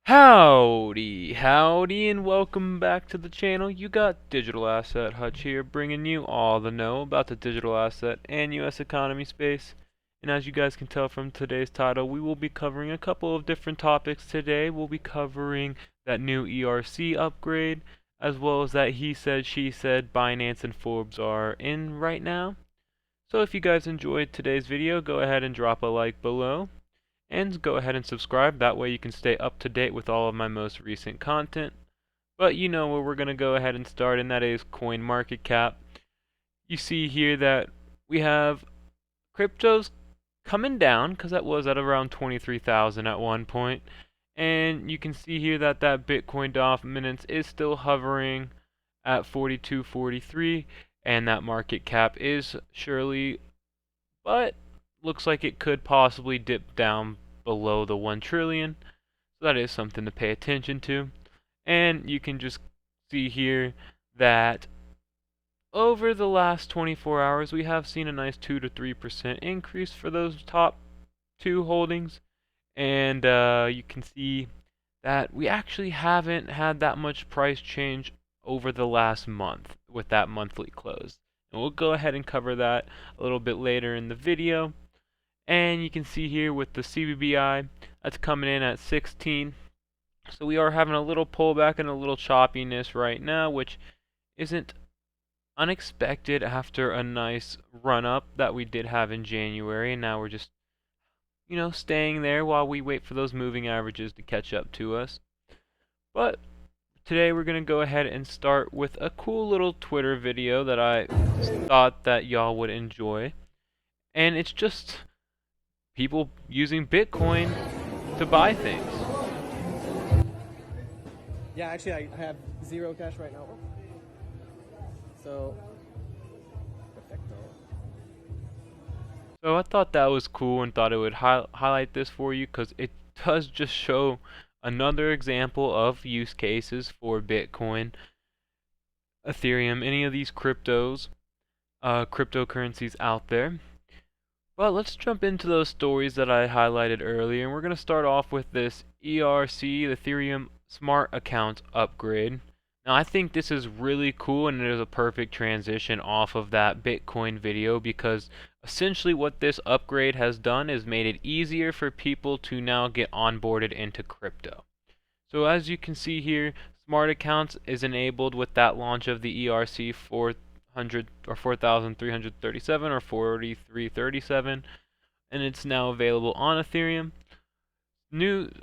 Howdy, and welcome back to the channel. You got Digital Asset Hutch here, bringing you all the know about the digital asset and US economy space. And as you guys can tell from today's title, we will be covering a couple of different topics today. We'll be covering that new ERC upgrade, as well as that he said, she said Binance and Forbes are in right now. So if you guys enjoyed today's video, go ahead and drop a like below. And go ahead and subscribe, that way you can stay up to date with all of my most recent content. But you know where we're going to go ahead and start, and that is CoinMarketCap. You see here that we have cryptos coming down, because that was at around 23,000 at one point. And you can see here that that Bitcoin dominance is still hovering at 42.43, and that market cap is surely, but looks like it could possibly dip down below the 1 trillion. So that is something to pay attention to. And you can just see here that over the last 24 hours we have seen a nice 2 to 3% increase for those top two holdings. And you can see that we actually haven't had that much price change over the last month with that monthly close. And we'll go ahead and cover that a little bit later in the video. And you can see here with the CBBI, that's coming in at 16. So we are having a little pullback and a little choppiness right now, which isn't unexpected after a nice run up that we did have in January. And now we're just, staying there while we wait for those moving averages to catch up to us. But today we're going to go ahead and start with a cool little Twitter video that I thought that y'all would enjoy. And it's just people using Bitcoin to buy things. Yeah, actually, I have zero cash right now. So, perfecto. So I thought that was cool and thought it would highlight this for you, because it does just show another example of use cases for Bitcoin, Ethereum, any of these cryptocurrencies out there. But let's jump into those stories that I highlighted earlier, and we're going to start off with this ERC, Ethereum Smart Account Upgrade. Now I think this is really cool, and it is a perfect transition off of that Bitcoin video, because essentially what this upgrade has done is made it easier for people to now get onboarded into crypto. So as you can see here, Smart Accounts is enabled with that launch of the ERC-4337 or 4337 or 4337, and it's now available on Ethereum.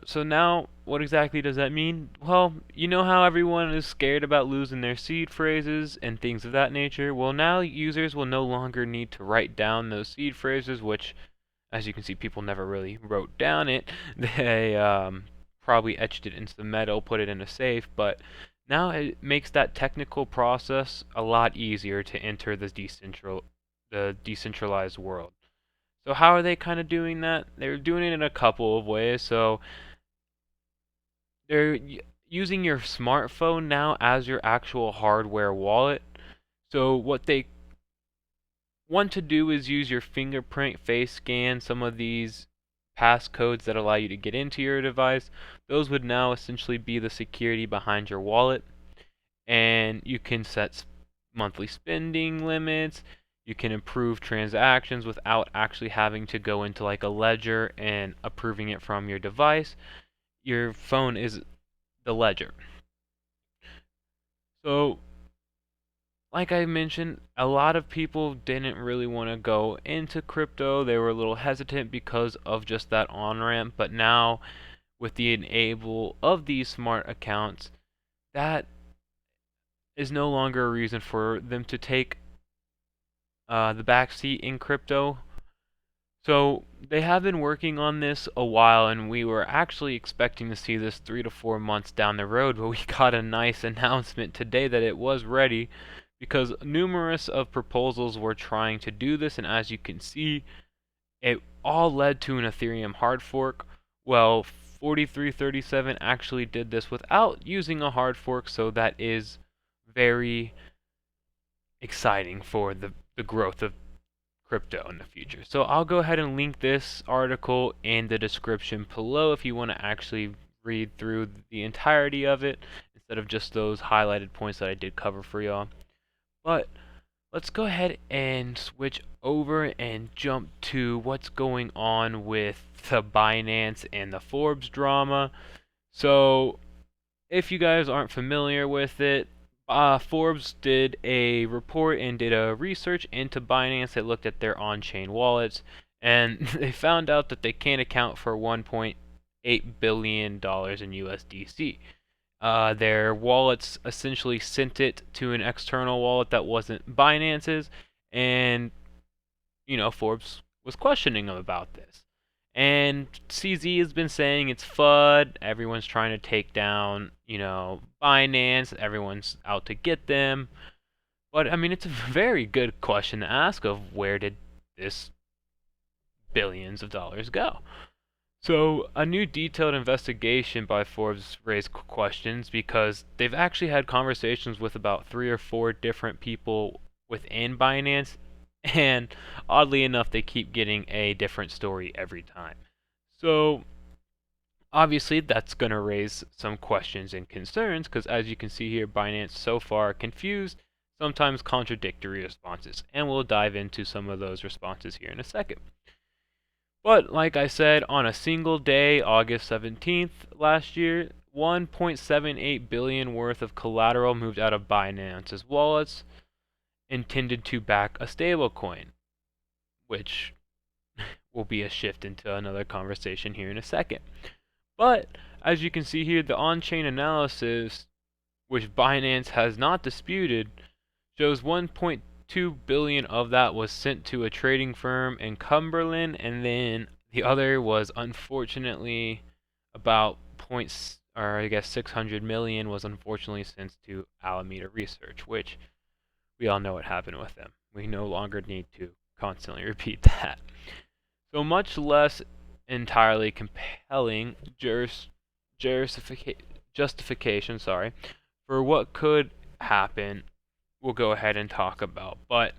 So now what exactly does that mean? Well, you know how everyone is scared about losing their seed phrases and things of that nature? Well, now users will no longer need to write down those seed phrases, which, as you can see, people never really wrote down it. They probably etched it into the metal, put it in a safe, but now it makes that technical process a lot easier to enter the decentralized world. So how are they kind of doing that? They're doing it in a couple of ways. So they're using your smartphone now as your actual hardware wallet. So what they want to do is use your fingerprint, face scan, some of these passcodes that allow you to get into your device. Those would now essentially be the security behind your wallet. And you can set monthly spending limits. You can approve transactions without actually having to go into like a ledger and approving it from your device. Your phone is the ledger. So, like I mentioned, a lot of people didn't really want to go into crypto. They were a little hesitant because of just that on-ramp. But now, with the enable of these smart accounts, that is no longer a reason for them to take the backseat in crypto. So they have been working on this a while, and we were actually expecting to see this 3 to 4 months down the road, but we got a nice announcement today that it was ready, because numerous of proposals were trying to do this, and as you can see, it all led to an Ethereum hard fork. Well, 4337 actually did this without using a hard fork, so that is very exciting for the growth of crypto in the future. So I'll go ahead and link this article in the description below if you want to actually read through the entirety of it instead of just those highlighted points that I did cover for y'all. But let's go ahead and switch over and jump to what's going on with the Binance and the Forbes drama. So if you guys aren't familiar with it, Forbes did a report and did a research into Binance that looked at their on-chain wallets, and they found out that they can't account for $1.8 billion in USDC. Their wallets essentially sent it to an external wallet that wasn't Binance's, and Forbes was questioning them about this. And CZ has been saying it's FUD, everyone's trying to take down, Binance, everyone's out to get them. But I mean, it's a very good question to ask of where did this billions of dollars go? So, a new detailed investigation by Forbes raised questions because they've actually had conversations with about 3 or 4 different people within Binance, and oddly enough, they keep getting a different story every time. So, obviously, that's going to raise some questions and concerns because, as you can see here, Binance so far confused, sometimes contradictory responses, and we'll dive into some of those responses here in a second. But like I said, on a single day, August 17th last year, 1.78 billion worth of collateral moved out of Binance's wallets intended to back a stablecoin, which will be a shift into another conversation here in a second. But as you can see here, the on-chain analysis, which Binance has not disputed, shows 1.2 billion of that was sent to a trading firm in Cumberland, and then the other was unfortunately about 600 million was unfortunately sent to Alameda Research, which we all know what happened with them. We no longer need to constantly repeat that. So much less entirely compelling justification, for what could happen we'll go ahead and talk about. But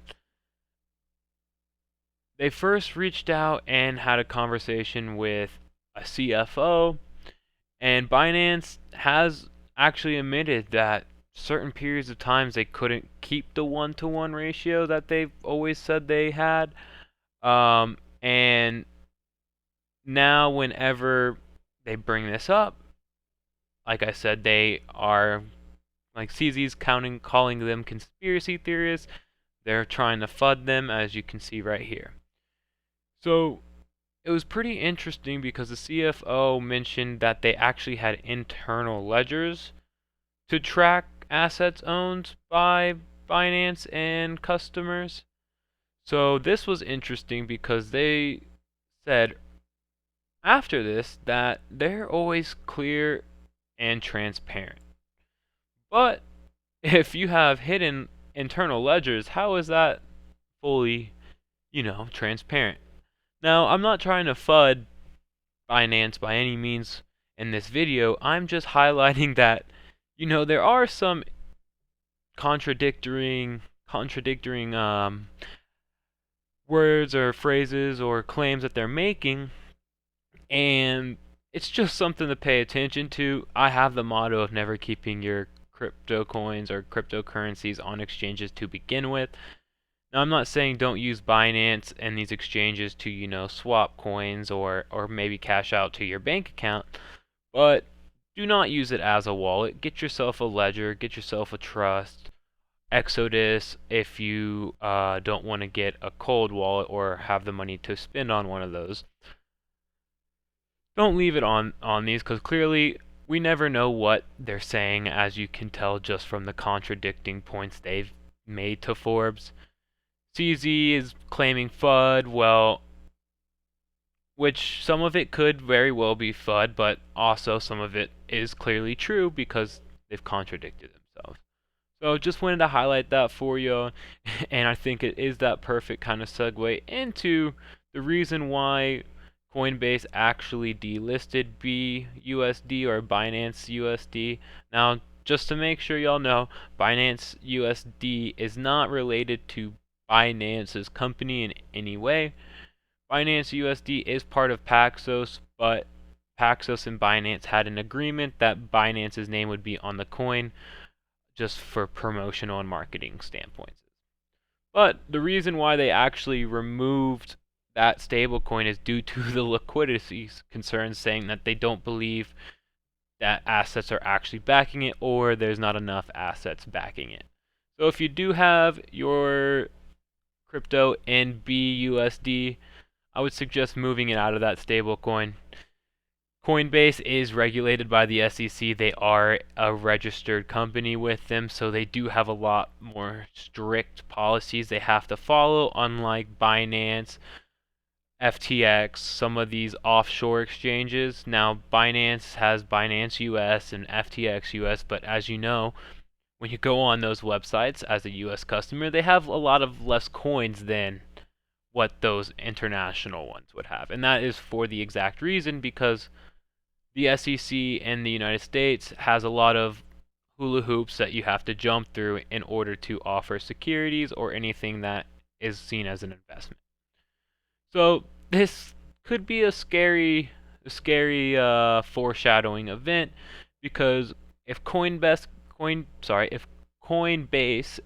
they first reached out and had a conversation with a CFO, and Binance has actually admitted that certain periods of times they couldn't keep the 1-to-1 ratio that they've always said they had. And now whenever they bring this up, like I said, they are, like CZ's calling them conspiracy theorists. They're trying to FUD them, as you can see right here. So it was pretty interesting because the CFO mentioned that they actually had internal ledgers to track assets owned by Binance and customers. So this was interesting because they said after this that they're always clear and transparent. But if you have hidden internal ledgers, how is that fully, transparent? Now, I'm not trying to FUD Binance by any means in this video. I'm just highlighting that, there are some contradicting words or phrases or claims that they're making, and it's just something to pay attention to. I have the motto of never keeping your crypto coins or cryptocurrencies on exchanges to begin with. Now, I'm not saying don't use Binance and these exchanges to, swap coins or maybe cash out to your bank account, but do not use it as a wallet. Get yourself a ledger, get yourself a trust, Exodus if you don't want to get a cold wallet or have the money to spend on one of those. Don't leave it on these because clearly we never know what they're saying, as you can tell just from the contradicting points they've made to Forbes. CZ is claiming FUD, which some of it could very well be FUD, but also some of it is clearly true because they've contradicted themselves. So just wanted to highlight that for you, and I think it is that perfect kind of segue into the reason why CoinBase actually delisted BUSD or Binance USD. Now, just to make sure y'all know, Binance USD is not related to Binance's company in any way. Binance USD is part of Paxos, but Paxos and Binance had an agreement that Binance's name would be on the coin just for promotional and marketing standpoints. But the reason why they actually removed that stablecoin is due to the liquidity concerns, saying that they don't believe that assets are actually backing it, or there's not enough assets backing it. So if you do have your crypto in BUSD, I would suggest moving it out of that stablecoin. CoinBase is regulated by the SEC. They are a registered company with them, so they do have a lot more strict policies they have to follow, unlike Binance, FTX, some of these offshore exchanges. Now, Binance has Binance US and FTX US, but as you know, when you go on those websites as a US customer, they have a lot of less coins than what those international ones would have. And that is for the exact reason because the SEC in the United States has a lot of hula hoops that you have to jump through in order to offer securities or anything that is seen as an investment. So this could be a scary foreshadowing event, because if Coinbase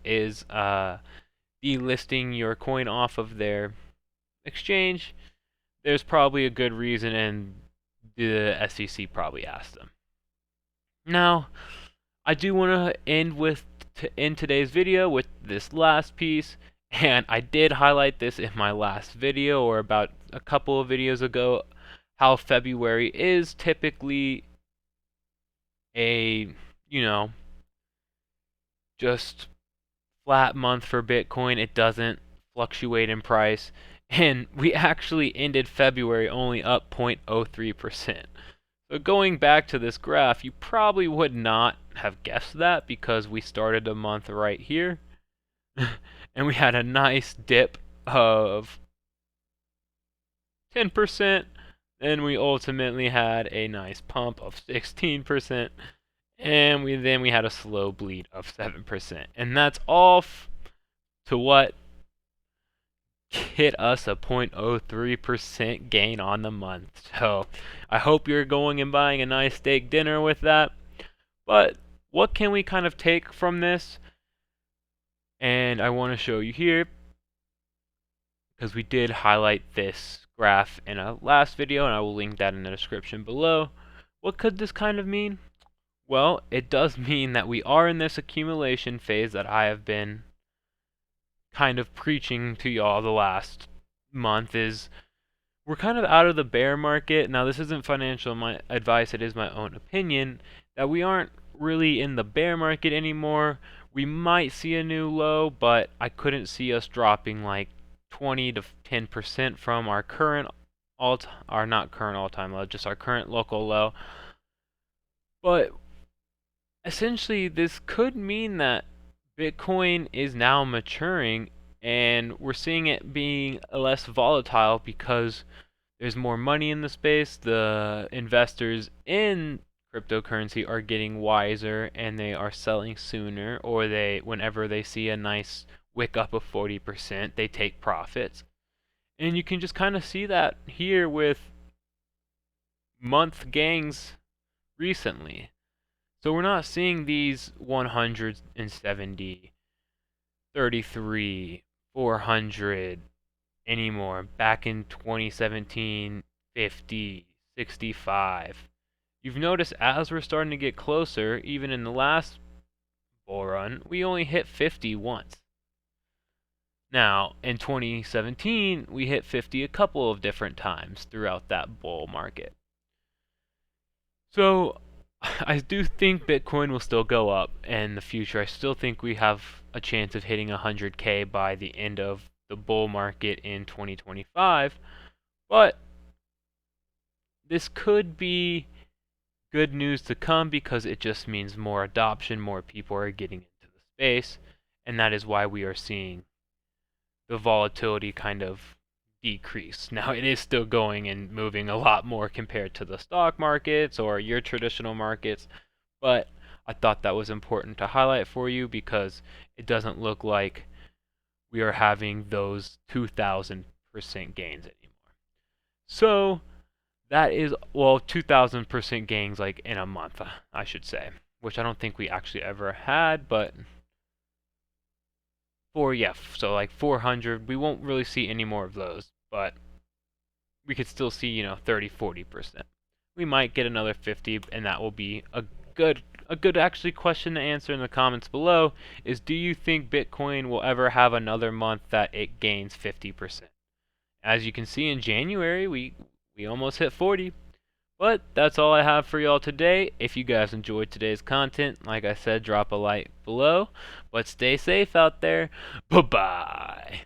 is delisting your coin off of their exchange, there's probably a good reason, and the SEC probably asked them. Now, I do want to end today's video with this last piece, and I did highlight this in my last video, or about a couple of videos ago, how February is typically a, just flat month for Bitcoin. It doesn't fluctuate in price, and we actually ended February only up 0.03%. So going back to this graph, you probably would not have guessed that, because we started the month right here and we had a nice dip of 10%, and we ultimately had a nice pump of 16%, and we had a slow bleed of 7%, and that's all to what hit us a 0.03% gain on the month. So I hope you're going and buying a nice steak dinner with that. But what can we kind of take from this? And I want to show you here, because we did highlight this graph in a last video, and I will link that in the description below. What could this kind of mean? Well, it does mean that we are in this accumulation phase that I have been kind of preaching to y'all the last month. Is we're kind of out of the bear market. Now, this isn't financial advice, it is my own opinion, that we aren't really in the bear market anymore. We might see a new low, but I couldn't see us dropping like 20 to 10% from our current not current all-time low, just our current local low. But essentially, this could mean that Bitcoin is now maturing, and we're seeing it being less volatile because there's more money in the space. The investors in cryptocurrency are getting wiser, and they are selling sooner, or whenever they see a nice wick up of 40%, they take profits. And you can just kind of see that here with month gangs recently. So we're not seeing these 170, 33, 400 anymore. Back in 2017, 50, 65. You've noticed as we're starting to get closer, even in the last bull run, we only hit 50 once. Now, in 2017, we hit 50 a couple of different times throughout that bull market. So I do think Bitcoin will still go up in the future. I still think we have a chance of hitting 100K by the end of the bull market in 2025. But this could be good news to come, because it just means more adoption, more people are getting into the space, and that is why we are seeing the volatility kind of decrease. Now, it is still going and moving a lot more compared to the stock markets or your traditional markets, but I thought that was important to highlight for you, because it doesn't look like we are having those 2,000% gains anymore. So That is, well, 2,000% gains like in a month, I should say, which I don't think we actually ever had, but so like 400, we won't really see any more of those, but we could still see, 30-40%. We might get another 50, and that will be a good actually question to answer in the comments below is, do you think Bitcoin will ever have another month that it gains 50%? As you can see, in January we almost hit 40. But that's all I have for y'all today. If you guys enjoyed today's content, like I said, drop a like below. But stay safe out there. Bye-bye.